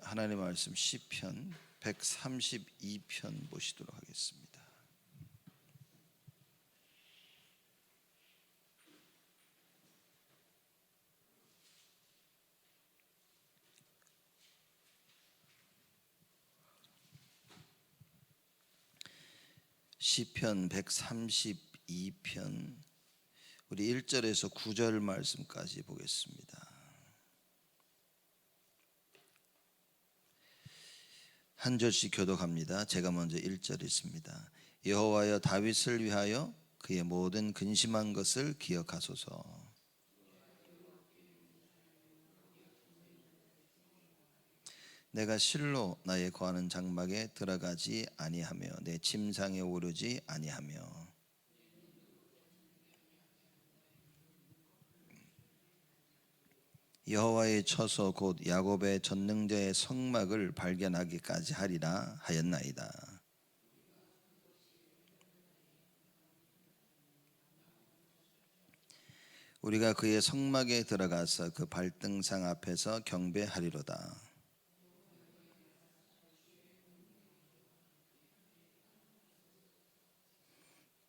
하나님의 말씀 시편 132편 보시도록 하겠습니다. 시편 132편 우리 1절에서 9절 말씀까지 보겠습니다. 한 절씩 교독합니다. 제가 먼저 1절 읽습니다. 여호와여, 다윗을 위하여 그의 모든 근심한 것을 기억하소서. 내가 실로 나의 거하는 장막에 들어가지 아니하며 내 침상에 오르지 아니하며 여호와의 처소 곧 야곱의 전능자의 성막을 발견하기까지 하리라 하였나이다. 우리가 그의 성막에 들어가서 그 발등상 앞에서 경배하리로다.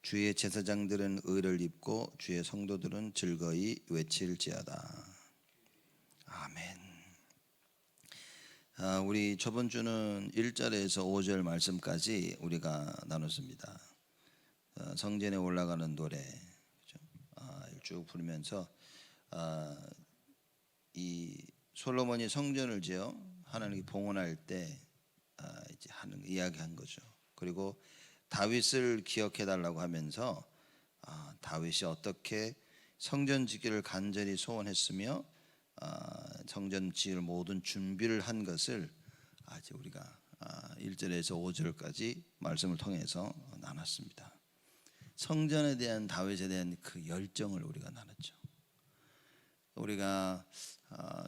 주의 제사장들은 의를 입고 주의 성도들은 즐거이 외칠지어다. 아멘. 우리 저번 주는 1절에서 5절 말씀까지 우리가 나눴습니다. 성전에 올라가는 노래 쭉 부르면서 이 솔로몬이 성전을 지어 하나님께 봉헌할 때 이제 하는 이야기한 거죠. 그리고 다윗을 기억해 달라고 하면서 다윗이 어떻게 성전 짓기를 간절히 소원했으며 성전 지을 모든 준비를 한 것을 아직 우리가 1절에서 5절까지 말씀을 통해서 나눴습니다. 성전에 대한 다윗에 대한 그 열정을 우리가 나눴죠. 우리가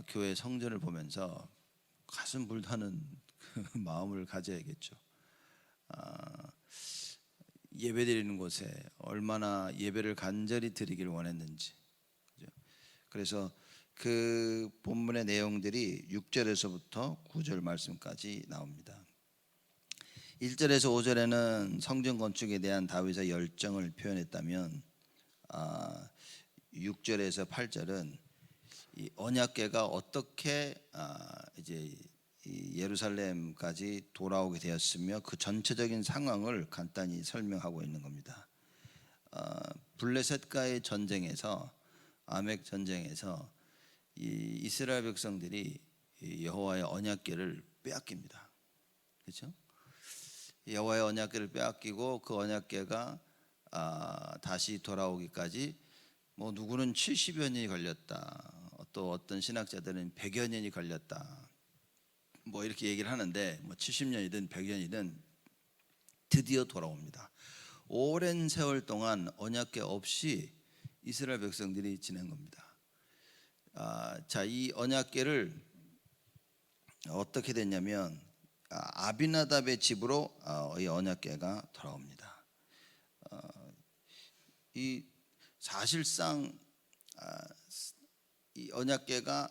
교회 성전을 보면서 가슴 불타는 그 마음을 가져야겠죠. 예배드리는 곳에 얼마나 예배를 간절히 드리기를 원했는지. 그래서 그 본문의 내용들이 6절에서부터 9절 말씀까지 나옵니다. 1절에서 5절에는 성전 건축에 대한 다윗의 열정을 표현했다면 6절에서 8절은 이 언약궤가 어떻게 이제 예루살렘까지 돌아오게 되었으며 그 전체적인 상황을 간단히 설명하고 있는 겁니다. 블레셋과의 전쟁에서 아멕 전쟁에서 이 이스라엘 백성들이 여호와의 언약궤를 빼앗깁니다. 그렇죠? 여호와의 언약궤를 빼앗기고 그 언약궤가 다시 돌아오기까지 뭐 누구는 70여 년이 걸렸다. 또 어떤 신학자들은 100여 년이 걸렸다. 뭐 이렇게 얘기를 하는데 뭐 70년이든 100년이든 드디어 돌아옵니다. 오랜 세월 동안 언약궤 없이 이스라엘 백성들이 지낸 겁니다. 자, 이 언약궤를 어떻게 됐냐면 아비나답의 집으로 이 언약궤가 돌아옵니다. 이 사실상 이 언약궤가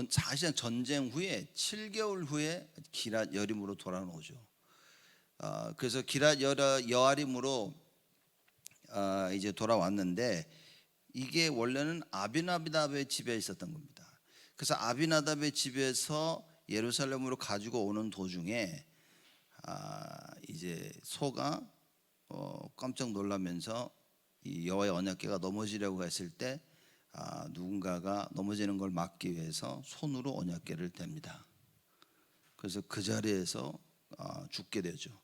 사실상 전쟁 후에 7개월 후에 기랏 여림으로 돌아오죠. 그래서 기랏 여아림으로 이제 돌아왔는데 이게 원래는 아비나답의 집에 있었던 겁니다. 그래서 아비나답의 집에서 예루살렘으로 가지고 오는 도중에 이제 소가 깜짝 놀라면서 이 여호와의 언약궤가 넘어지려고 했을 때 누군가가 넘어지는 걸 막기 위해서 손으로 언약궤를 댑니다. 그래서 그 자리에서 죽게 되죠.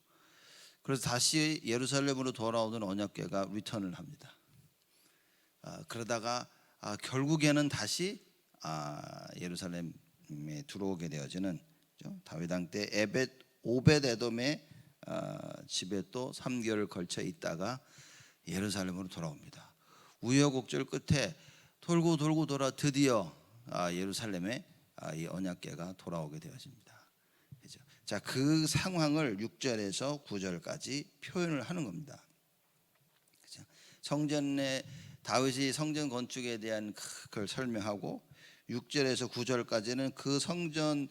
그래서 다시 예루살렘으로 돌아오는 언약궤가 리턴을 합니다. 그러다가 결국에는 다시 예루살렘에 들어오게 되어지는 다윗 왕 때 오벳에돔의 집에 또 3개월 걸쳐 있다가 예루살렘으로 돌아옵니다. 우여곡절 끝에 돌고 돌아 드디어 예루살렘에 이 언약궤가 돌아오게 되어집니다. 그렇죠? 자, 그 상황을 6절에서 9절까지 표현을 하는 겁니다. 그렇죠? 성전에 다윗이 성전 건축에 대한 그걸 설명하고 6절에서 9절까지는 그 성전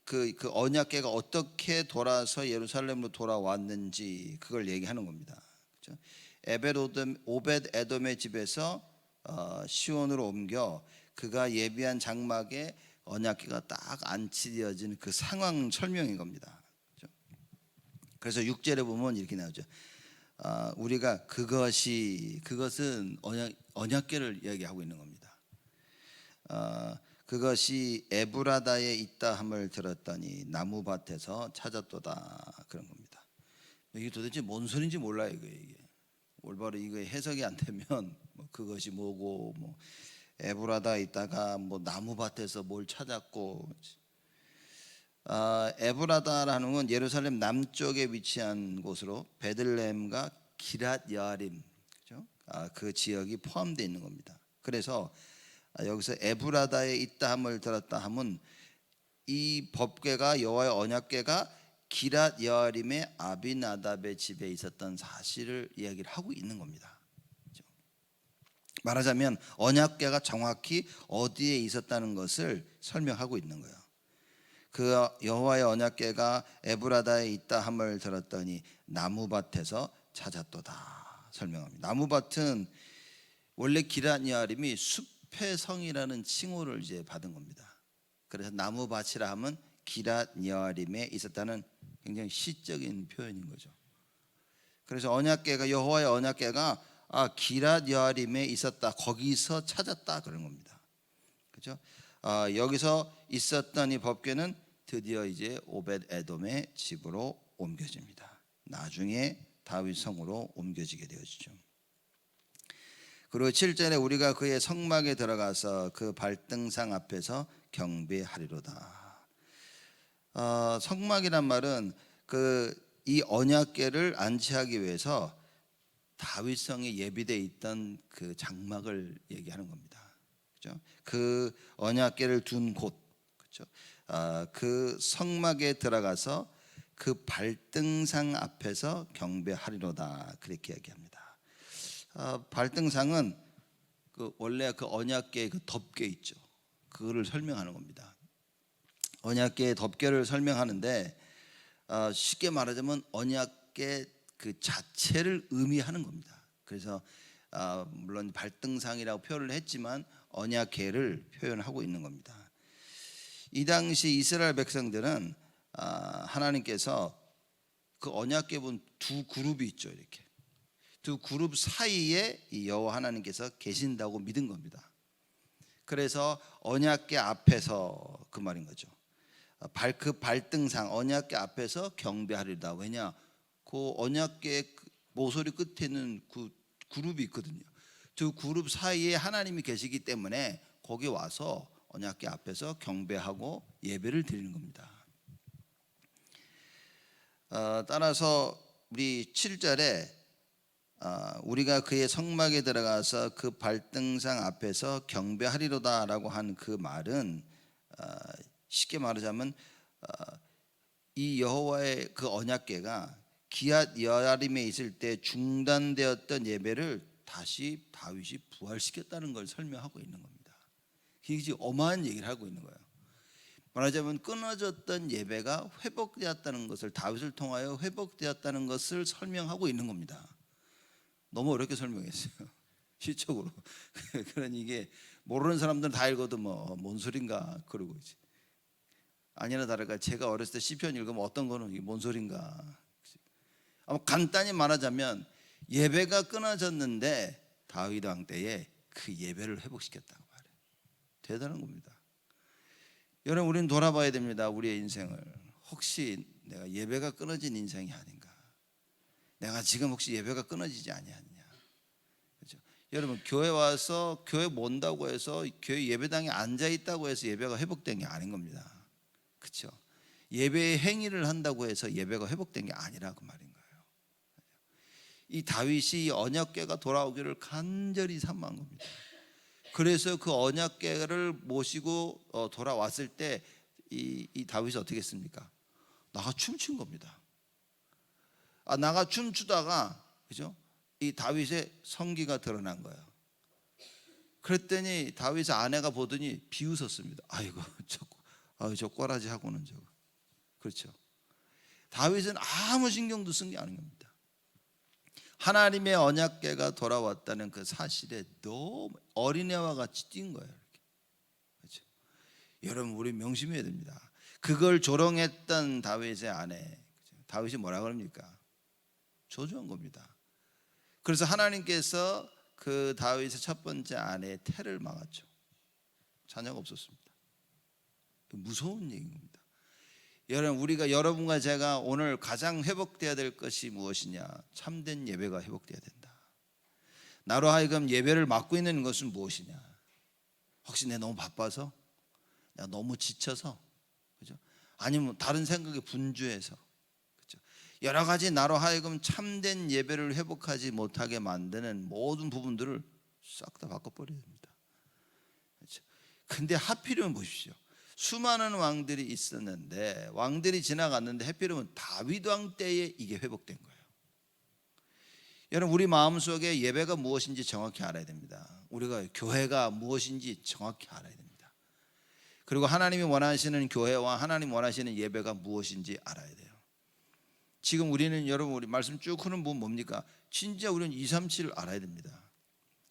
그 언약궤가 어떻게 돌아서 예루살렘으로 돌아왔는지 그걸 얘기하는 겁니다. 그렇죠? 오벳 에돔의 집에서 시온으로 옮겨 그가 예비한 장막에 언약궤가 딱 안치되어진 그 상황 설명인 겁니다. 그렇죠? 그래서 6절에 보면 이렇게 나오죠. 우리가 그것은 언약궤를 얘기하고 있는 겁니다. 그것이 에브라다에 있다 함을 들었더니 나무밭에서 찾았도다, 그런 겁니다. 이게 도대체 뭔 소리인지 몰라요. 이게 올바로 이거 해석이 안 되면 뭐 그것이 뭐고, 뭐 에브라다에 있다가 뭐 나무밭에서 뭘 찾았고. 에브라다라는 건 예루살렘 남쪽에 위치한 곳으로 베들레헴과 기랏 여아림, 그렇죠? 그 지역이 포함되어 있는 겁니다. 그래서 여기서 에브라다에 있다 함을 들었다 함은 이 법궤가, 여호와의 언약궤가 기랏 여아림의 아비나답의 집에 있었던 사실을 이야기를 하고 있는 겁니다. 그렇죠? 말하자면 언약궤가 정확히 어디에 있었다는 것을 설명하고 있는 거예요. 그 여호와의 언약궤가 에브라다에 있다 함을 들었더니 나무밭에서 찾았도다 설명합니다. 나무밭은 원래 기랏 여아림이 숲의 성이라는 칭호를 이제 받은 겁니다. 그래서 나무밭이라 하면 기랏 여아림에 있었다는 굉장히 시적인 표현인 거죠. 그래서 언약궤가, 여호와의 언약궤가 기랏 여아림에 있었다, 거기서 찾았다, 그런 겁니다. 그렇죠? 여기서 있었던 이 법궤는 드디어 이제 오벳 에돔의 집으로 옮겨집니다. 나중에 다윗 성으로 옮겨지게 되어지죠. 그리고 7절에 우리가 그의 성막에 들어가서 그 발등상 앞에서 경배하리로다. 성막이란 말은 이 언약궤를 안치하기 위해서 다윗성에 예비되어 있던 그 장막을 얘기하는 겁니다. 그렇죠? 그 언약궤를 둔 곳, 그렇죠? 그 성막에 들어가서 그 발등상 앞에서 경배하리로다, 그렇게 얘기합니다. 발등상은 원래 그 언약궤의 그 덮개 있죠. 그거를 설명하는 겁니다. 언약궤의 덮개를 설명하는데 쉽게 말하자면 언약궤 그 자체를 의미하는 겁니다. 그래서 물론 발등상이라고 표현을 했지만 언약궤를 표현하고 있는 겁니다. 이 당시 이스라엘 백성들은 하나님께서 그 언약궤 본 두 그룹이 있죠. 이렇게 두 그룹 사이에 이 여호와 하나님께서 계신다고 믿은 겁니다. 그래서 언약궤 앞에서, 그 말인 거죠. 그 발등상 언약궤 앞에서 경배하리다. 왜냐? 그 언약궤 모서리 끝에 있는 그 그룹이 있거든요. 두 그룹 사이에 하나님이 계시기 때문에 거기 와서 언약궤 앞에서 경배하고 예배를 드리는 겁니다. 따라서 우리 7절에 우리가 그의 성막에 들어가서 그 발등상 앞에서 경배하리로다라고 한 그 말은 쉽게 말하자면 이 여호와의 그 언약궤가 기앗 여아림에 있을 때 중단되었던 예배를 다시 다윗이 부활시켰다는 걸 설명하고 있는 겁니다. 이게 어마한 얘기를 하고 있는 거예요. 말하자면 끊어졌던 예배가 회복되었다는 것을, 다윗을 통하여 회복되었다는 것을 설명하고 있는 겁니다. 너무 어렵게 설명했어요. 시적으로. 그러니 이게 모르는 사람들은 다 읽어도 뭔 소린가 그러고 있지. 아니나 다를까 제가 어렸을 때 시편 읽으면 어떤 거는 이게 뭔 소린가. 간단히 말하자면 예배가 끊어졌는데 다윗 왕 때에 그 예배를 회복시켰다고 말해요. 대단한 겁니다. 여러분, 우리는 돌아봐야 됩니다. 우리의 인생을. 혹시 내가 예배가 끊어진 인생이 아닌가? 내가 지금 혹시 예배가 끊어지지 아니하느냐? 그렇죠? 여러분, 교회 와서 교회 못 온다고 해서 교회 예배당에 앉아 있다고 해서 예배가 회복된 게 아닌 겁니다. 그렇죠? 예배의 행위를 한다고 해서 예배가 회복된 게 아니라고 말인 거예요. 이 다윗이 언약궤가 돌아오기를 간절히 사모한 겁니다. 그래서 그 언약궤를 모시고 돌아왔을 때 이 다윗이 어떻게 했습니까? 나가 춤춘 겁니다. 나가 춤추다가, 그죠? 이 다윗의 성기가 드러난 거예요. 그랬더니 다윗의 아내가 보더니 비웃었습니다. 아이고, 저 꼬라지 하고는 저거. 그렇죠. 다윗은 아무 신경도 쓴 게 아닌 겁니다. 하나님의 언약궤가 돌아왔다는 그 사실에 너무 어린애와 같이 뛴 거예요. 이렇게. 그렇죠. 여러분, 우리 명심해야 됩니다. 그걸 조롱했던 다윗의 아내, 그렇죠? 다윗이 뭐라 그럽니까? 저주한 겁니다. 그래서 하나님께서 그 다윗의 첫 번째 아내의 태를 막았죠. 자녀가 없었습니다. 무서운 얘기인 겁니다. 여러분, 우리가, 여러분과 제가 오늘 가장 회복돼야 될 것이 무엇이냐? 참된 예배가 회복돼야 된다. 나로 하여금 예배를 맡고 있는 것은 무엇이냐? 혹시 내가 너무 바빠서? 내가 너무 지쳐서? 그죠? 아니면 다른 생각에 분주해서? 그죠? 여러 가지 나로 하여금 참된 예배를 회복하지 못하게 만드는 모든 부분들을 싹 다 바꿔버려야 됩니다. 그죠? 근데 하필이면 보십시오. 수많은 왕들이 있었는데, 왕들이 지나갔는데 하필이면 다윗 왕 때에 이게 회복된 거예요. 여러분, 우리 마음속에 예배가 무엇인지 정확히 알아야 됩니다. 우리가 교회가 무엇인지 정확히 알아야 됩니다. 그리고 하나님이 원하시는 교회와 하나님 원하시는 예배가 무엇인지 알아야 돼요. 지금 우리는, 여러분, 우리 말씀 쭉 하는 부분 뭡니까? 진짜 우리는 2, 3, 7을 알아야 됩니다.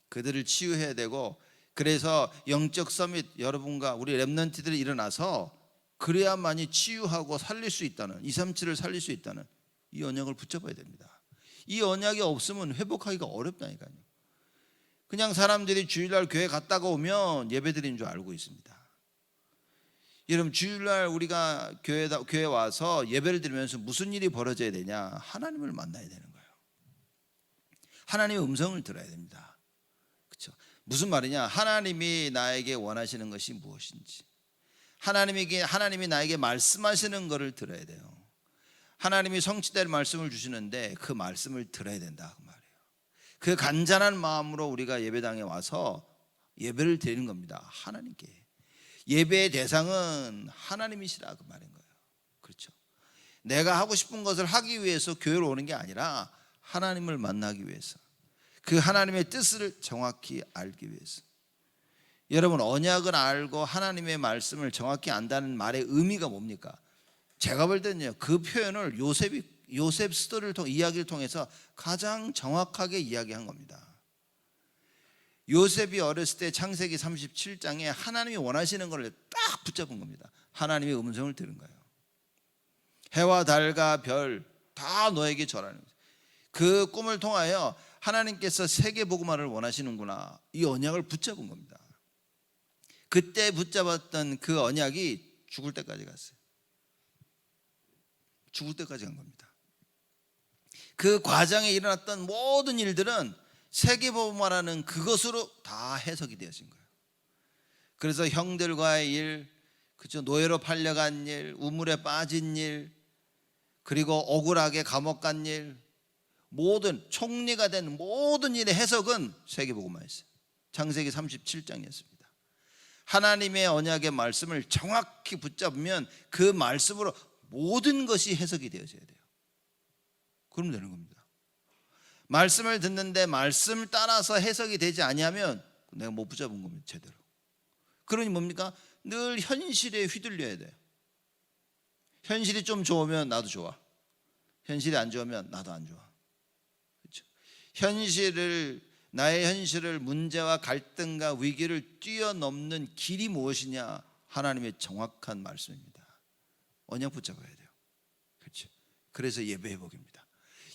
그들을 치유해야 되고, 그래서 영적 서밋, 여러분과 우리 렘넌트들이 일어나서 그래야만이 치유하고 살릴 수 있다는, 2, 3, 7을 살릴 수 있다는 이 언약을 붙잡아야 됩니다. 이 언약이 없으면 회복하기가 어렵다니까요. 그냥 사람들이 주일날 교회 갔다가 오면 예배드리는 줄 알고 있습니다. 여러분, 주일날 우리가 교회 와서 예배를 드리면서 무슨 일이 벌어져야 되냐? 하나님을 만나야 되는 거예요. 하나님의 음성을 들어야 됩니다. 그렇죠? 무슨 말이냐? 하나님이 나에게 원하시는 것이 무엇인지, 하나님이 나에게 말씀하시는 것을 들어야 돼요. 하나님이 성취될 말씀을 주시는데 그 말씀을 들어야 된다, 그 말이에요. 그 간절한 마음으로 우리가 예배당에 와서 예배를 드리는 겁니다. 하나님께. 예배의 대상은 하나님이시라, 그 말인 거예요. 그렇죠? 내가 하고 싶은 것을 하기 위해서 교회로 오는 게 아니라 하나님을 만나기 위해서, 그 하나님의 뜻을 정확히 알기 위해서. 여러분, 언약을 알고 하나님의 말씀을 정확히 안다는 말의 의미가 뭡니까? 제가 볼 때는요, 그 표현을 요셉 스토리를 이야기를 통해서 가장 정확하게 이야기한 겁니다. 요셉이 어렸을 때 창세기 37장에 하나님이 원하시는 것을 딱 붙잡은 겁니다. 하나님의 음성을 들은 거예요. 해와 달과 별 다 너에게 절하는 거예요. 그 꿈을 통하여 하나님께서 세계 복음화를 원하시는구나, 이 언약을 붙잡은 겁니다. 그때 붙잡았던 그 언약이 죽을 때까지 갔어요. 죽을 때까지 간 겁니다. 그 과정에 일어났던 모든 일들은 세계 복음화라는 그것으로 다 해석이 되어진 거예요. 그래서 형들과의 일, 그죠? 노예로 팔려간 일, 우물에 빠진 일, 그리고 억울하게 감옥 간 일, 모든 총리가 된 모든 일의 해석은 세계복음화였어요. 창세기 37장이었습니다. 하나님의 언약의 말씀을 정확히 붙잡으면 그 말씀으로 모든 것이 해석이 되어져야 돼요. 그러면 되는 겁니다. 말씀을 듣는데 말씀을 따라서 해석이 되지 아니하면 내가 못 붙잡은 겁니다, 제대로. 그러니 뭡니까? 늘 현실에 휘둘려야 돼요. 현실이 좀 좋으면 나도 좋아, 현실이 안 좋으면 나도 안 좋아. 나의 현실을, 문제와 갈등과 위기를 뛰어넘는 길이 무엇이냐? 하나님의 정확한 말씀입니다. 언약 붙잡아야 돼요. 그렇죠? 그래서 예배 회복입니다.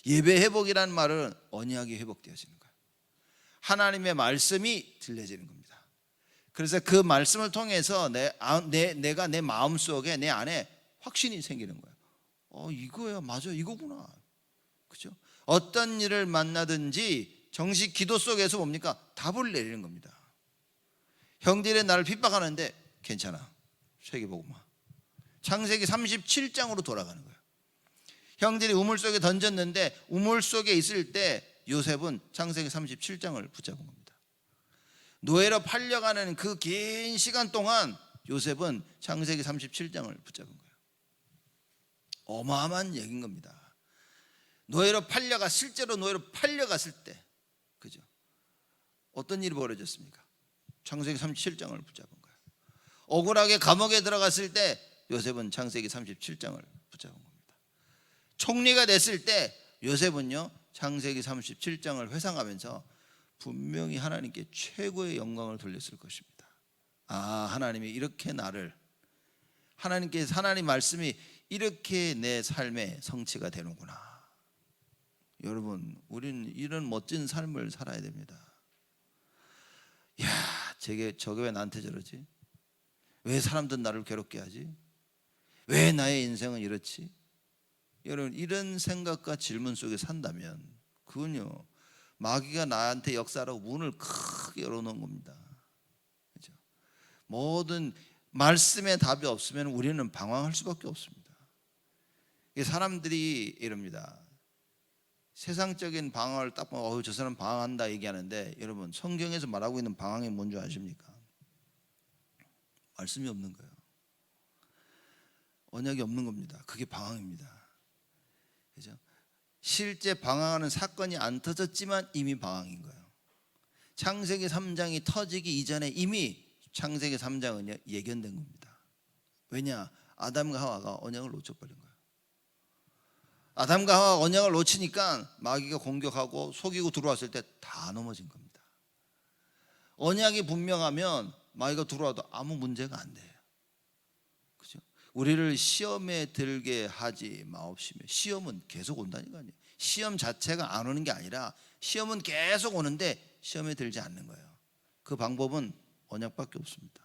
예배 회복이라는 말은 언약이 회복되어지는 거예요. 하나님의 말씀이 들려지는 겁니다. 그래서 그 말씀을 통해서 내가 내 마음속에, 내 안에 확신이 생기는 거예요. 이거야, 맞아, 이거구나. 그렇죠? 어떤 일을 만나든지 정식 기도 속에서 뭡니까? 답을 내리는 겁니다. 형들이 나를 핍박하는데 괜찮아, 세계복음화. 창세기 37장으로 돌아가는 거예요. 형들이 우물 속에 던졌는데 우물 속에 있을 때 요셉은 창세기 37장을 붙잡은 겁니다. 노예로 팔려가는 그 긴 시간 동안 요셉은 창세기 37장을 붙잡은 거예요. 어마어마한 얘기인 겁니다. 실제로 노예로 팔려갔을 때, 그죠? 어떤 일이 벌어졌습니까? 창세기 37장을 붙잡은 거예요. 억울하게 감옥에 들어갔을 때 요셉은 창세기 37장을 붙잡은 겁니다. 총리가 됐을 때 요셉은요 창세기 37장을 회상하면서 분명히 하나님께 최고의 영광을 돌렸을 것입니다. 아, 하나님이 이렇게 나를, 하나님 말씀이 이렇게 내 삶의 성취가 되는구나. 여러분, 우리는 이런 멋진 삶을 살아야 됩니다. 야, 저게 왜 나한테 저러지? 왜 사람들은 나를 괴롭게 하지? 왜 나의 인생은 이렇지? 여러분, 이런 생각과 질문 속에 산다면 그건요 마귀가 나한테 역사하라고 문을 크게 열어놓은 겁니다. 그렇죠? 모든 말씀에 답이 없으면 우리는 방황할 수밖에 없습니다. 사람들이 이럽니다. 세상적인 방황을 딱 보면 저 사람 방황한다 얘기하는데, 여러분 성경에서 말하고 있는 방황이 뭔지 아십니까? 말씀이 없는 거예요. 언약이 없는 겁니다. 그게 방황입니다. 그죠? 실제 방황하는 사건이 안 터졌지만 이미 방황인 거예요. 창세기 3장이 터지기 이전에 이미 창세기 3장은 예견된 겁니다. 왜냐? 아담과 하와가 언약을 놓쳐버린 거예요. 아담과 하와가 언약을 놓치니까 마귀가 공격하고 속이고 들어왔을 때 다 넘어진 겁니다. 언약이 분명하면 마귀가 들어와도 아무 문제가 안 돼요. 그죠? 우리를 시험에 들게 하지 마옵시며. 시험은 계속 온다니까요. 시험 자체가 안 오는 게 아니라 시험은 계속 오는데 시험에 들지 않는 거예요. 그 방법은 언약밖에 없습니다.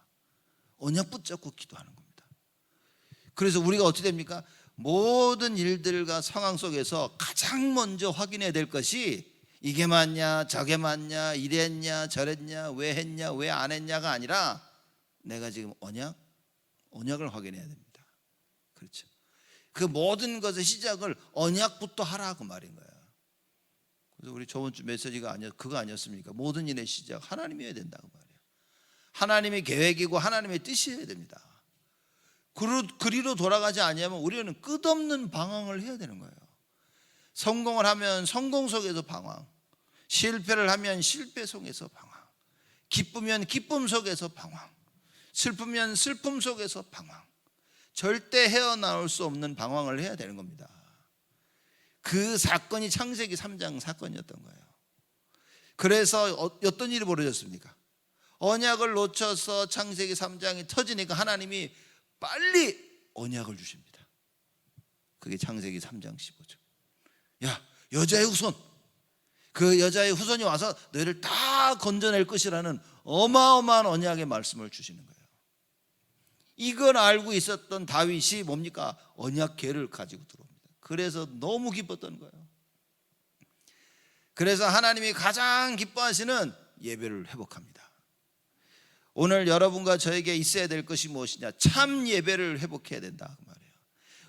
언약 붙잡고 기도하는 겁니다. 그래서 우리가 어떻게 됩니까? 모든 일들과 상황 속에서 가장 먼저 확인해야 될 것이 이게 맞냐 저게 맞냐 이랬냐 저랬냐 왜 했냐 왜 안 했냐가 아니라 내가 지금 언약을 확인해야 됩니다. 그렇죠? 그 모든 것의 시작을 언약부터 하라 그 말인 거예요. 그래서 우리 저번 주 메시지가 그거 아니었습니까? 모든 일의 시작 하나님이어야 된다고 말이에요. 하나님의 계획이고 하나님의 뜻이어야 됩니다. 그리로 돌아가지 않으면 우리는 끝없는 방황을 해야 되는 거예요. 성공을 하면 성공 속에서 방황, 실패를 하면 실패 속에서 방황, 기쁘면 기쁨 속에서 방황, 슬프면 슬픔 속에서 방황. 절대 헤어나올 수 없는 방황을 해야 되는 겁니다. 그 사건이 창세기 3장 사건이었던 거예요. 그래서 어떤 일이 벌어졌습니까? 언약을 놓쳐서 창세기 3장이 터지니까 하나님이 빨리 언약을 주십니다. 그게 창세기 3장 15절. 야, 여자의 후손, 그 여자의 후손이 와서 너희를 다 건져낼 것이라는 어마어마한 언약의 말씀을 주시는 거예요. 이걸 알고 있었던 다윗이 뭡니까? 언약궤를 가지고 들어옵니다. 그래서 너무 기뻤던 거예요. 그래서 하나님이 가장 기뻐하시는 예배를 회복합니다. 오늘 여러분과 저에게 있어야 될 것이 무엇이냐? 참 예배를 회복해야 된다 그 말이에요.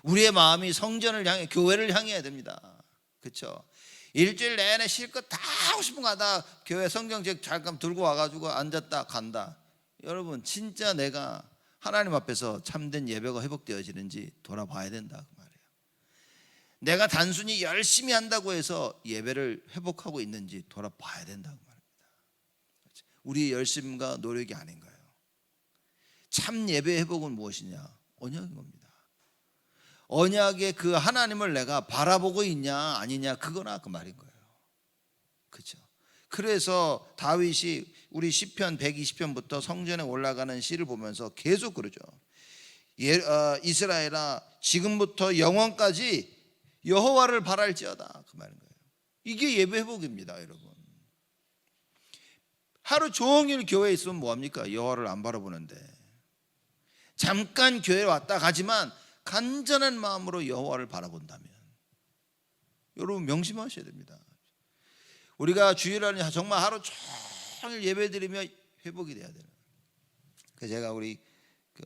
우리의 마음이 성전을 향해, 교회를 향해야 됩니다. 그렇죠? 일주일 내내 실컷 다 하고 싶은 거 하다 교회 성경책 잠깐 들고 와가지고 앉았다 간다. 여러분 진짜 내가 하나님 앞에서 참된 예배가 회복되어지는지 돌아봐야 된다 그 말이에요. 내가 단순히 열심히 한다고 해서 예배를 회복하고 있는지 돌아봐야 된다 그 말입니다. 우리의 열심과 노력이 아닌 거예요. 참 예배 회복은 무엇이냐? 언약인 겁니다. 언약의 그 하나님을 내가 바라보고 있냐 아니냐 그거나 그 말인 거예요. 그렇죠? 그래서 다윗이 우리 시편 120편부터 성전에 올라가는 시를 보면서 계속 그러죠. 이스라엘아 지금부터 영원까지 여호와를 바랄지어다 그 말인 거예요. 이게 예배 회복입니다, 여러분. 하루 종일 교회에 있으면 뭐합니까? 여호와를 안 바라보는데. 잠깐 교회에 왔다 가지만 간절한 마음으로 여호와를 바라본다면 여러분 명심하셔야 됩니다. 우리가 주일날 정말 하루 종일 예배드리며 회복이 돼야 돼요. 그래서 제가 우리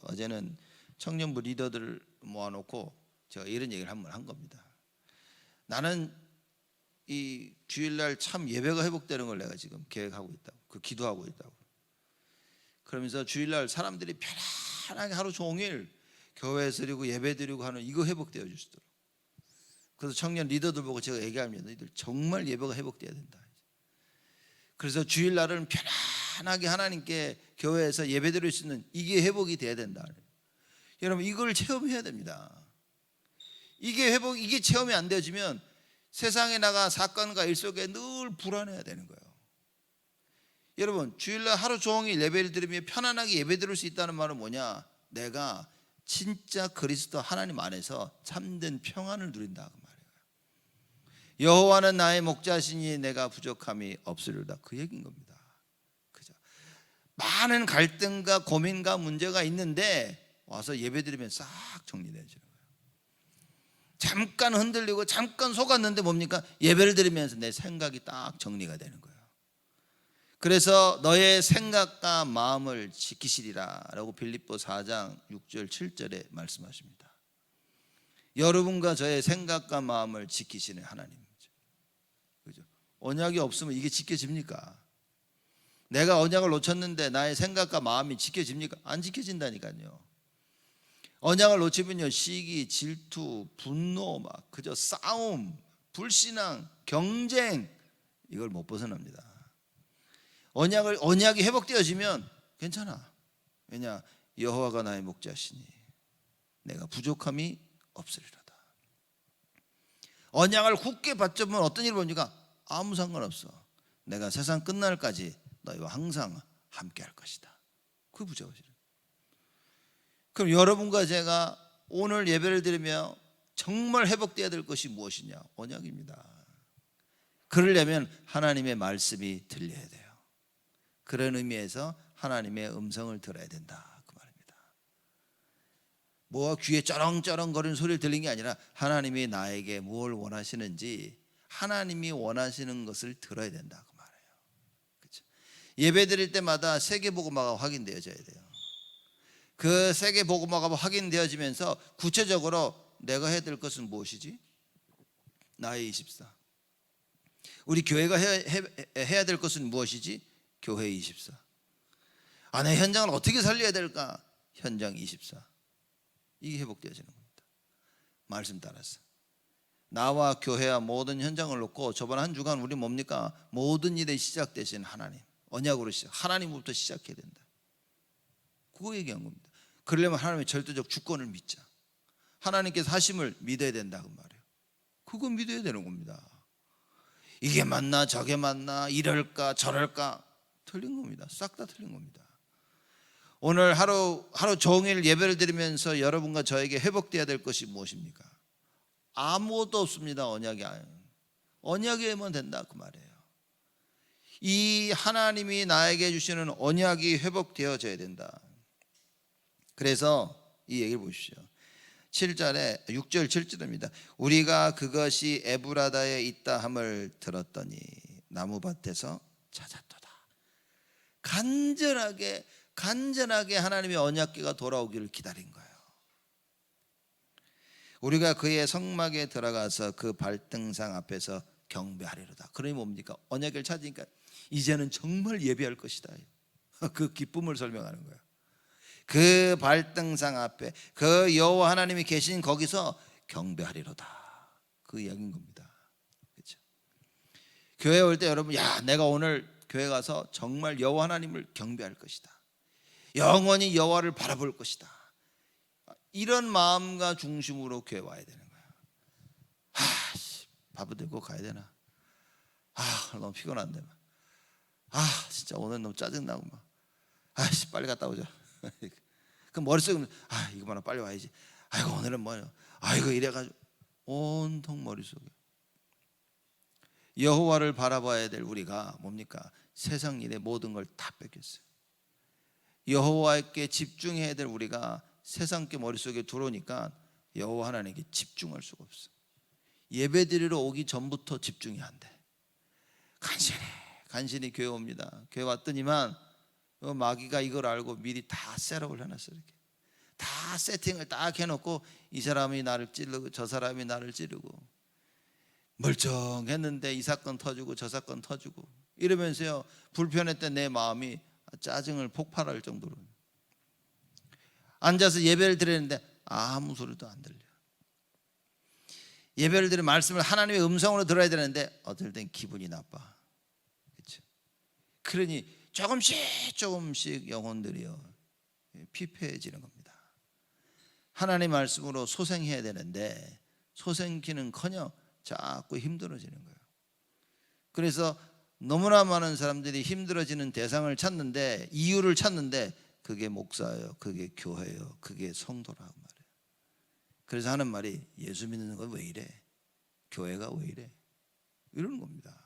어제는 청년부 리더들을 모아놓고 제가 이런 얘기를 한번 한 겁니다. 나는 이 주일날 참 예배가 회복되는 걸 내가 지금 계획하고 있다고, 기도하고 있다고. 그러면서 주일날 사람들이 편안하게 하루 종일 교회 드리고 예배 드리고 하는 이거 회복되어 주시도록. 그래서 청년 리더들 보고 제가 얘기합니다. 너희들 정말 예배가 회복돼야 된다. 그래서 주일날은 편안하게 하나님께 교회에서 예배 드릴 수 있는 이게 회복이 돼야 된다. 여러분 이걸 체험해야 됩니다. 이게 회복, 이게 체험이 안 되어지면 세상에 나가 사건과 일 속에 늘 불안해야 되는 거예요. 여러분 주일날 하루 종일 예배를 드리며 편안하게 예배 드릴 수 있다는 말은 뭐냐? 내가 진짜 그리스도 하나님 안에서 참된 평안을 누린다 그 말이에요. 여호와는 나의 목자시니 내가 부족함이 없으리로다 그 얘기인 겁니다. 그죠? 많은 갈등과 고민과 문제가 있는데 와서 예배 드리면 싹 정리되어지는 거예요. 잠깐 흔들리고 잠깐 속았는데 뭡니까? 예배를 드리면서 내 생각이 딱 정리가 되는 거예요. 그래서 너의 생각과 마음을 지키시리라 라고 빌립보 4장 6절 7절에 말씀하십니다. 여러분과 저의 생각과 마음을 지키시는 하나님이죠. 그죠? 언약이 없으면 이게 지켜집니까? 내가 언약을 놓쳤는데 나의 생각과 마음이 지켜집니까? 안 지켜진다니까요. 언약을 놓치면요 시기, 질투, 분노, 막 그저 싸움, 불신앙, 경쟁 이걸 못 벗어납니다. 언약이 회복되어지면 괜찮아. 왜냐? 여호와가 나의 목자시니 내가 부족함이 없으리로다. 언약을 굳게 받잡으면 어떤 일이 봅니까? 아무 상관없어. 내가 세상 끝날까지 너희와 항상 함께 할 것이다. 그게 부족하시죠. 그럼 여러분과 제가 오늘 예배를 드리며 정말 회복되어야 될 것이 무엇이냐? 언약입니다. 그러려면 하나님의 말씀이 들려야 돼요. 그런 의미에서 하나님의 음성을 들어야 된다 그 말입니다. 뭐가 귀에 쩌렁쩌렁거리는 소리를 들리는 게 아니라 하나님이 나에게 무엇을 원하시는지 하나님이 원하시는 것을 들어야 된다 그 말이에요. 그렇죠? 예배 드릴 때마다 세계복음화가 확인되어져야 돼요. 그 세계복음화가 확인되어지면서 구체적으로 내가 해야 될 것은 무엇이지? 나의 24. 우리 교회가 해야 될 것은 무엇이지? 교회 24. 내 현장을 어떻게 살려야 될까? 현장 24. 이게 회복되어지는 겁니다. 말씀 따라서 나와 교회와 모든 현장을 놓고 저번 한 주간 우리 뭡니까? 모든 일에 시작되신 하나님, 언약으로 하나님부터 시작해야 된다. 그거 얘기한 겁니다. 그러려면 하나님의 절대적 주권을 믿자. 하나님께서 하심을 믿어야 된다 그 말이에요. 그거 믿어야 되는 겁니다. 이게 맞나 저게 맞나 이럴까 저럴까 틀린 겁니다. 싹 다 틀린 겁니다. 오늘 하루 종일 예배를 드리면서 여러분과 저에게 회복되어야 될 것이 무엇입니까? 아무것도 없습니다. 언약이면 된다 그 말이에요. 이 하나님이 나에게 주시는 언약이 회복되어져야 된다. 그래서 이 얘기를 보십시오. 7절에 6절 7절입니다. 우리가 그것이 에브라다에 있다 함을 들었더니 나무밭에서 찾았도다. 간절하게 하나님의 언약궤가 돌아오기를 기다린 거예요. 우리가 그의 성막에 들어가서 그 발등상 앞에서 경배하리로다. 그러니 뭡니까? 언약궤를 찾으니까 이제는 정말 예배할 것이다. 그 기쁨을 설명하는 거예요. 그 발등상 앞에 그 여호와 하나님이 계신 거기서 경배하리로다. 그 이야기인 겁니다. 그렇죠? 교회 올 때 여러분, 내가 오늘 교회 가서 정말 여호와 하나님을 경배할 것이다. 영원히 여호와를 바라볼 것이다. 이런 마음과 중심으로 교회 와야 되는 거야. 밥을 들고 가야 되나? 너무 피곤한데. 진짜 오늘 너무 짜증나고 막. 빨리 갔다 오자. 그 머릿속에 이거만 빨리 와야지. 아이고 오늘은 뭐요? 아이고 이래가지고 온통 머릿속에. 여호와를 바라봐야 될 우리가 뭡니까? 세상 일의 모든 걸 다 뺏겼어요. 여호와께 집중해야 될 우리가 세상께 머릿속에 들어오니까 여호와 하나님께 집중할 수가 없어. 예배드리러 오기 전부터 집중이 안 돼. 간신히 교회 옵니다. 교회 왔더니만 마귀가 이걸 알고 미리 다 셋업을 해놨어요. 이렇게 다 세팅을 딱 해놓고 이 사람이 나를 찌르고 저 사람이 나를 찌르고 멀쩡했는데 이 사건 터지고 저 사건 터지고 이러면서요 불편했던 내 마음이 짜증을 폭발할 정도로 앉아서 예배를 드리는데 아무 소리도 안 들려. 예배를 드리는 말씀을 하나님의 음성으로 들어야 되는데 어떨 땐 기분이 나빠. 그렇죠? 그러니 조금씩 영혼들이요 피폐해지는 겁니다. 하나님 말씀으로 소생해야 되는데 소생키는커녕 자꾸 힘들어지는 거예요. 그래서 너무나 많은 사람들이 힘들어지는 대상을 찾는데, 이유를 찾는데, 그게 목사예요, 그게 교회예요, 그게 성도라고 말해요. 그래서 하는 말이, 예수 믿는 건 왜 이래? 교회가 왜 이래? 이러는 겁니다.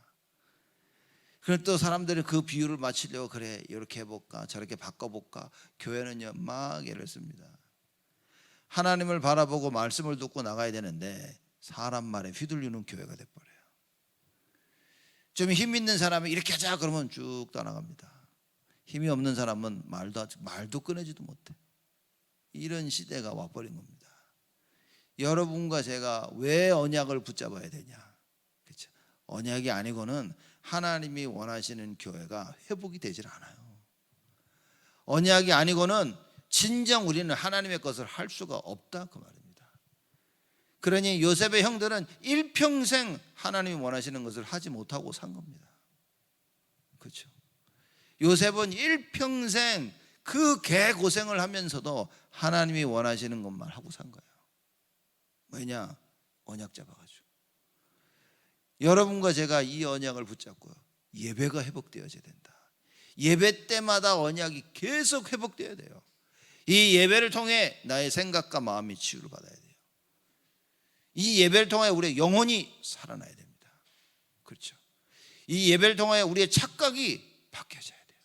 그래서 또 사람들이 그 비유를 맞추려고, 그래 이렇게 해볼까 저렇게 바꿔볼까. 교회는요 막 애를 씁니다. 하나님을 바라보고 말씀을 듣고 나가야 되는데 사람 말에 휘둘리는 교회가 돼버려요. 좀 힘 있는 사람이 이렇게 하자 그러면 쭉 따라갑니다. 힘이 없는 사람은 말도 꺼내지도 못해. 이런 시대가 와버린 겁니다. 여러분과 제가 왜 언약을 붙잡아야 되냐? 그렇죠? 언약이 아니고는 하나님이 원하시는 교회가 회복이 되질 않아요. 언약이 아니고는 진정 우리는 하나님의 것을 할 수가 없다 그 말입니다. 그러니 요셉의 형들은 일평생 하나님이 원하시는 것을 하지 못하고 산 겁니다. 그렇죠? 요셉은 일평생 그 개고생을 하면서도 하나님이 원하시는 것만 하고 산 거예요. 왜냐? 언약 잡아가지고. 여러분과 제가 이 언약을 붙잡고요, 예배가 회복되어져야 된다. 예배 때마다 언약이 계속 회복되어야 돼요. 이 예배를 통해 나의 생각과 마음이 치유를 받아야 돼요. 이 예배를 통해 우리의 영혼이 살아나야 됩니다. 그렇죠? 이 예배를 통해 우리의 착각이 바뀌어져야 돼요.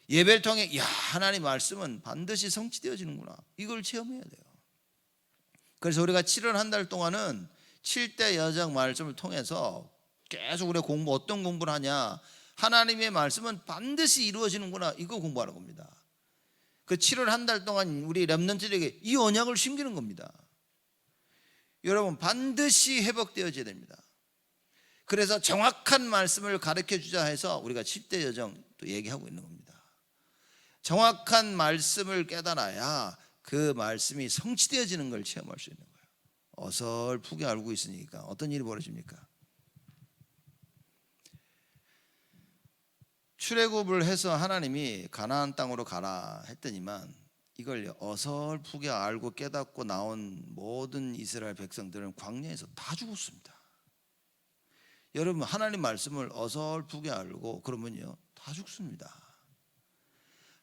예배를 통해 하나님 말씀은 반드시 성취되어지는구나, 이걸 체험해야 돼요. 그래서 우리가 7월 한 달 동안은 7대 여정 말씀을 통해서 계속 우리가 어떤 공부를 하냐, 하나님의 말씀은 반드시 이루어지는구나, 이거 공부하는 겁니다. 그 7월 한 달 동안 우리 렘넌트들에게 이 언약을 심기는 겁니다. 여러분, 반드시 회복되어져야 됩니다. 그래서 정확한 말씀을 가르쳐 주자 해서 우리가 7대 여정 또 얘기하고 있는 겁니다. 정확한 말씀을 깨달아야 그 말씀이 성취되어지는 걸 체험할 수 있는 거예요. 어설프게 알고 있으니까 어떤 일이 벌어집니까? 출애굽을 해서 하나님이 가나안 땅으로 가라 했더니만 이걸 어설프게 알고 깨닫고 나온 모든 이스라엘 백성들은 광야에서 다 죽었습니다. 여러분, 하나님 말씀을 어설프게 알고 그러면요 다 죽습니다.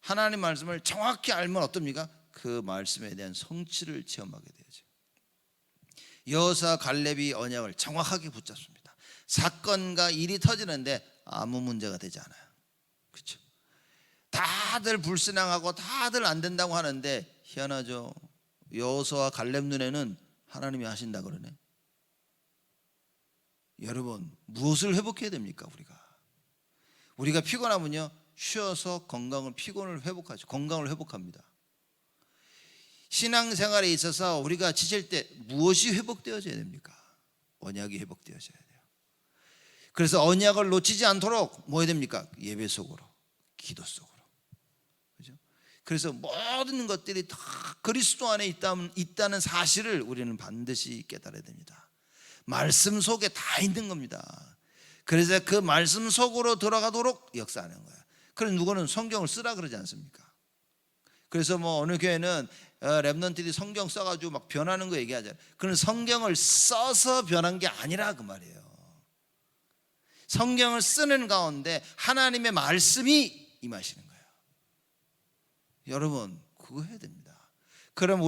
하나님 말씀을 정확히 알면 어떻습니까? 그 말씀에 대한 성취를 체험하게 되죠. 여호수아 갈렙이 언약을 정확하게 붙잡습니다. 사건과 일이 터지는데 아무 문제가 되지 않아요. 그렇죠? 다들 불신앙하고 다들 안 된다고 하는데 희한하죠. 여호수아 갈렙 눈에는 하나님이 하신다 그러네. 여러분, 무엇을 회복해야 됩니까? 우리가 피곤하면요 쉬어서 피곤을 회복하죠. 건강을 회복합니다. 신앙생활에 있어서 우리가 지칠 때 무엇이 회복되어져야 됩니까? 언약이 회복되어져야 돼요. 그래서 언약을 놓치지 않도록 뭐 해야 됩니까? 예배 속으로, 기도 속으로. 그죠? 그래서 모든 것들이 다 그리스도 안에 있다는 사실을 우리는 반드시 깨달아야 됩니다. 말씀 속에 다 있는 겁니다. 그래서 그 말씀 속으로 들어가도록 역사하는 거예요. 그래서 누구는 성경을 쓰라 그러지 않습니까? 그래서 어느 교회는 렘넌트들이 성경 써가지고 막 변하는 거 얘기하잖아요. 그건 성경을 써서 변한 게 아니라 그 말이에요. 성경을 쓰는 가운데 하나님의 말씀이 임하시는 거예요. 여러분, 그거 해야 됩니다. 그럼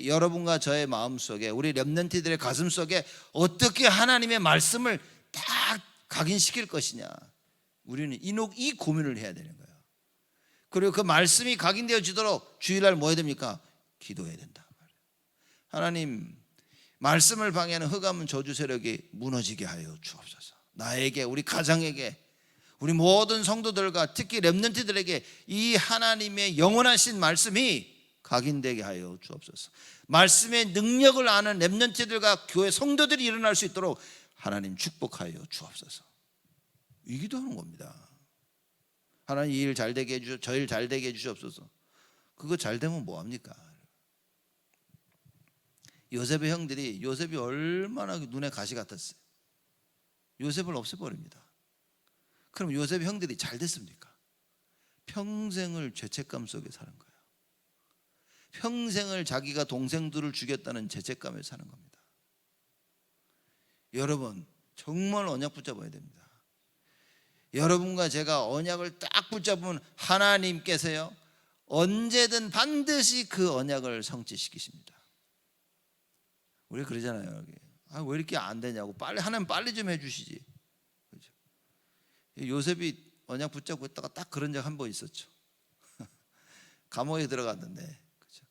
여러분과 저의 마음속에, 우리 렘넌트들의 가슴 속에 어떻게 하나님의 말씀을 딱 각인시킬 것이냐, 우리는 이 고민을 해야 되는 거예요. 그리고 그 말씀이 각인되어지도록 주일날 뭐 해야 됩니까? 기도해야 된다. 하나님, 말씀을 방해하는 흑암은 저주 세력이 무너지게 하여 주옵소서. 나에게, 우리 가정에게, 우리 모든 성도들과 특히 렘넌트들에게 이 하나님의 영원하신 말씀이 각인되게 하여 주옵소서. 말씀의 능력을 아는 렘넌트들과 교회 성도들이 일어날 수 있도록 하나님 축복하여 주옵소서. 이 기도하는 겁니다. 하나님, 이 일 잘되게 해주셔, 저 일 잘되게 해주시옵소서. 그거 잘되면 뭐합니까? 요셉의 형들이, 요셉이 얼마나 눈에 가시 같았어요. 요셉을 없애버립니다. 그럼 요셉의 형들이 잘 됐습니까? 평생을 죄책감 속에 사는 거예요. 평생을 자기가 동생들을 죽였다는 죄책감에 사는 겁니다. 여러분 정말 언약 붙잡아야 됩니다. 여러분과 제가 언약을 딱 붙잡으면 하나님께서요 언제든 반드시 그 언약을 성취시키십니다. 우리 그러잖아요. 여기. 왜 이렇게 안 되냐고. 빨리 하나님 빨리 좀 해주시지. 그렇죠? 요셉이 언약 붙잡고 있다가 딱 그런 적 한 번 있었죠. 감옥에 들어갔는데, 그렇죠?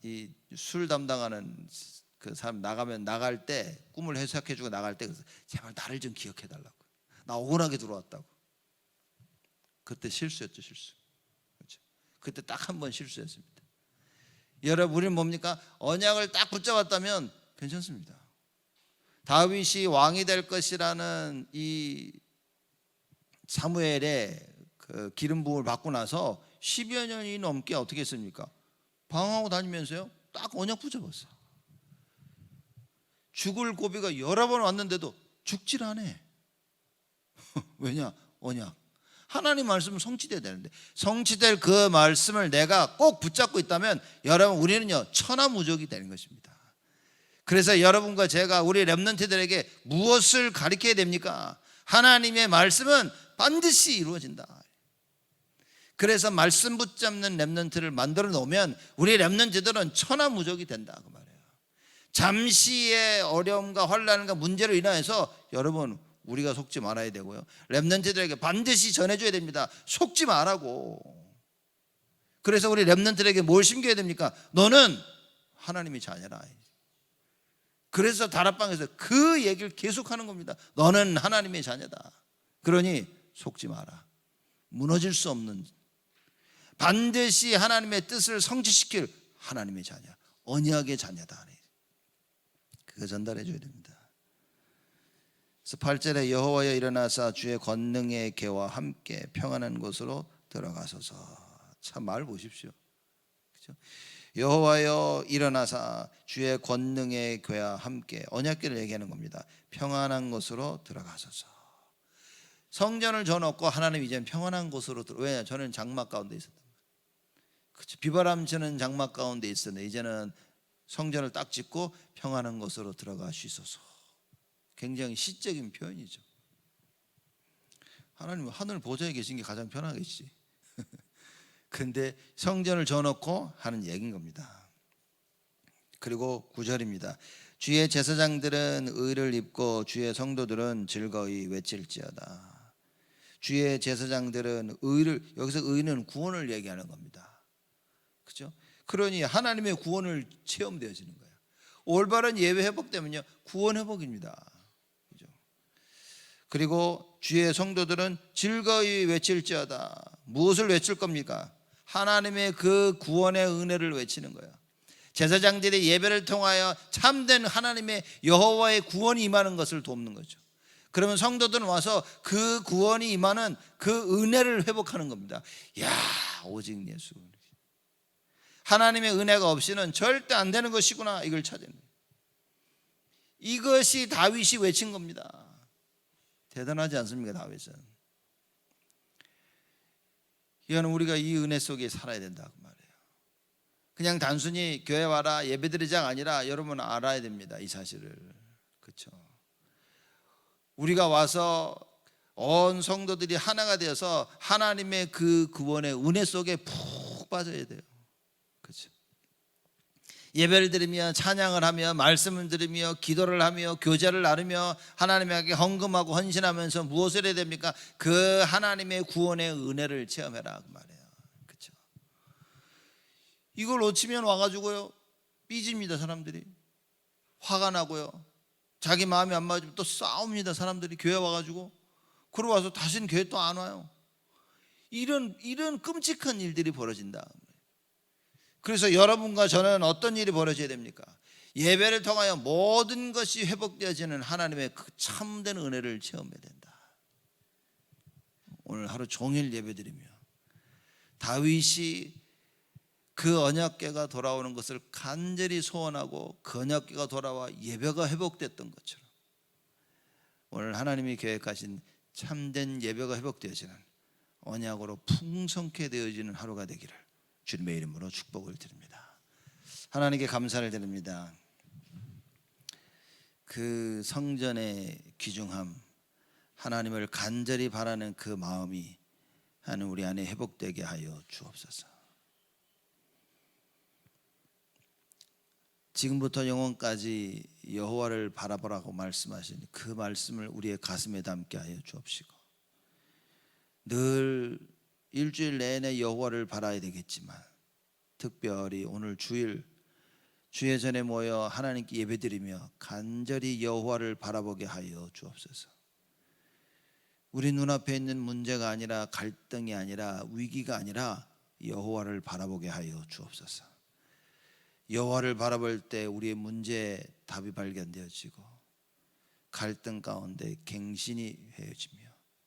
이 술 담당하는 그 사람 나갈 때 꿈을 해석해주고 나갈 때 제발 나를 좀 기억해달라고. 나 억울하게 들어왔다고. 그때 실수였죠, 실수. 그렇죠? 그때 딱 한 번 실수했습니다. 여러분, 우리는 뭡니까? 언약을 딱 붙잡았다면 괜찮습니다. 다윗이 왕이 될 것이라는 이 사무엘의 그 기름 부음을 받고 나서 10여 년이 넘게 어떻게 했습니까? 방황하고 다니면서요 딱 언약 붙잡았어. 죽을 고비가 여러 번 왔는데도 죽질 않아. 왜냐? 언약. 하나님 말씀은 성취돼야 되는데 성취될 그 말씀을 내가 꼭 붙잡고 있다면 여러분 우리는요 천하무적이 되는 것입니다. 그래서 여러분과 제가 우리 렘넌트들에게 무엇을 가르쳐야 됩니까? 하나님의 말씀은 반드시 이루어진다. 그래서 말씀 붙잡는 렘넌트를 만들어 놓으면 우리 렘넌트들은 천하무적이 된다 그 말이에요. 잠시의 어려움과 환난과 문제로 인하여서 여러분 우리가 속지 말아야 되고요. 렘넌트들에게 반드시 전해줘야 됩니다. 속지 말라고. 그래서 우리 렘넌트들에게 뭘 심겨야 됩니까? 너는 하나님의 자녀라. 그래서 다락방에서 그 얘기를 계속하는 겁니다. 너는 하나님의 자녀다. 그러니 속지 마라. 무너질 수 없는 반드시 하나님의 뜻을 성취시킬 하나님의 자녀, 언약의 자녀다. 그거 전달해 줘야 됩니다. 그래서 8절에 여호와여 일어나사 주의 권능의 개와 함께 평안한 곳으로 들어가소서. 참 말 보십시오. 그렇죠? 여호와여 일어나사 주의 권능의 괴와 함께 언약궤를 얘기하는 겁니다. 평안한 곳으로 들어가소서. 성전을 져놓고 하나님 이제 평안한 곳으로 왜냐? 저는 장막 가운데 있었단 말이에요. 그렇죠? 비바람 치는 장막 가운데 있었는데 이제는 성전을 딱 짓고 평안한 곳으로 들어가시소서. 굉장히 시적인 표현이죠. 하나님은 하늘 보좌에 계신 게 가장 편하겠지. 근데 성전을 져놓고 하는 얘기인 겁니다. 그리고 9절입니다. 주의 제사장들은 의를 입고 주의 성도들은 즐거이 외칠지어다. 주의 제사장들은 의를, 여기서 의는 구원을 얘기하는 겁니다. 그렇죠? 그러니 하나님의 구원을 체험되어지는 거예요. 올바른 예배 회복되면요 구원 회복입니다. 그렇죠? 그리고 주의 성도들은 즐거이 외칠지어다. 무엇을 외칠 겁니까? 하나님의 그 구원의 은혜를 외치는 거예요. 제사장들이 예배를 통하여 참된 하나님의 여호와의 구원이 임하는 것을 돕는 거죠. 그러면 성도들은 와서 그 구원이 임하는 그 은혜를 회복하는 겁니다. 야, 오직 예수. 하나님의 은혜가 없이는 절대 안 되는 것이구나, 이걸 찾아내는 거예요. 이것이 다윗이 외친 겁니다. 대단하지 않습니까? 다윗은. 이거는 우리가 이 은혜 속에 살아야 된다 그 말이에요. 그냥 단순히 교회 와라 예배드리자가 아니라 여러분 알아야 됩니다, 이 사실을. 그렇죠? 우리가 와서 온 성도들이 하나가 되어서 하나님의 그 구원의 은혜 속에 푹 빠져야 돼요. 그렇죠? 예배를 드리며 찬양을 하며 말씀을 들으며 기도를 하며 교제를 나누며 하나님에게 헌금하고 헌신하면서 무엇을 해야 됩니까? 그 하나님의 구원의 은혜를 체험해라 그 말이에요. 그렇죠? 이걸 놓치면 와가지고요 삐집니다. 사람들이 화가 나고요 자기 마음이 안 맞으면 또 싸웁니다. 사람들이 교회 와가지고 그러고 와서 다시는 교회 또 안 와요. 이런 끔찍한 일들이 벌어진다. 그래서 여러분과 저는 어떤 일이 벌어져야 됩니까? 예배를 통하여 모든 것이 회복되어지는 하나님의 그 참된 은혜를 체험해야 된다. 오늘 하루 종일 예배드리며 다윗이 그 언약궤가 돌아오는 것을 간절히 소원하고 그 언약궤가 돌아와 예배가 회복됐던 것처럼 오늘 하나님이 계획하신 참된 예배가 회복되어지는 언약으로 풍성케 되어지는 하루가 되기를 주님의 이름으로 축복을 드립니다. 하나님께 감사를 드립니다. 그 성전의 귀중함, 하나님을 간절히 바라는 그 마음이 하나님 우리 안에 회복되게 하여 주옵소서. 지금부터 영원까지 여호와를 바라보라고 말씀하신 그 말씀을 우리의 가슴에 담게 하여 주옵시고, 늘 일주일 내내 여호와를 바라야 되겠지만 특별히 오늘 주일 주의 전에 모여 하나님께 예배드리며 간절히 여호와를 바라보게 하여 주옵소서. 우리 눈앞에 있는 문제가 아니라 갈등이 아니라 위기가 아니라 여호와를 바라보게 하여 주옵소서. 여호와를 바라볼 때 우리의 문제에 답이 발견되어지고, 갈등 가운데 갱신이 헤어지며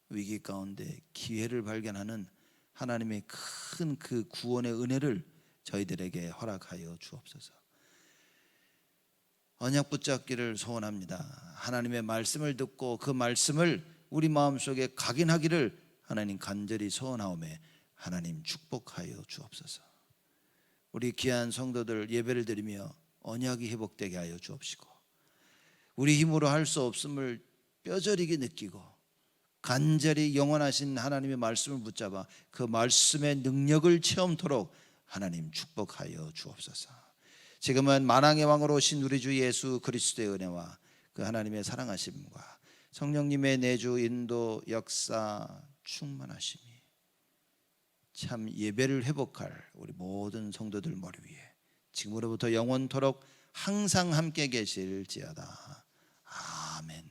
위기 가운데 기회를 발견하는 하나님의 큰 그 구원의 은혜를 저희들에게 허락하여 주옵소서. 언약 붙잡기를 소원합니다. 하나님의 말씀을 듣고 그 말씀을 우리 마음속에 각인하기를 하나님 간절히 소원하오매 하나님 축복하여 주옵소서. 우리 귀한 성도들 예배를 드리며 언약이 회복되게 하여 주옵시고, 우리 힘으로 할 수 없음을 뼈저리게 느끼고 간절히 영원하신 하나님의 말씀을 붙잡아 그 말씀의 능력을 체험토록 하나님 축복하여 주옵소서. 지금은 만왕의 왕으로 오신 우리 주 예수 그리스도의 은혜와 그 하나님의 사랑하심과 성령님의 내주 인도 역사 충만하심이 참 예배를 회복할 우리 모든 성도들 머리 위에 지금으로부터 영원토록 항상 함께 계실지어다. 아멘.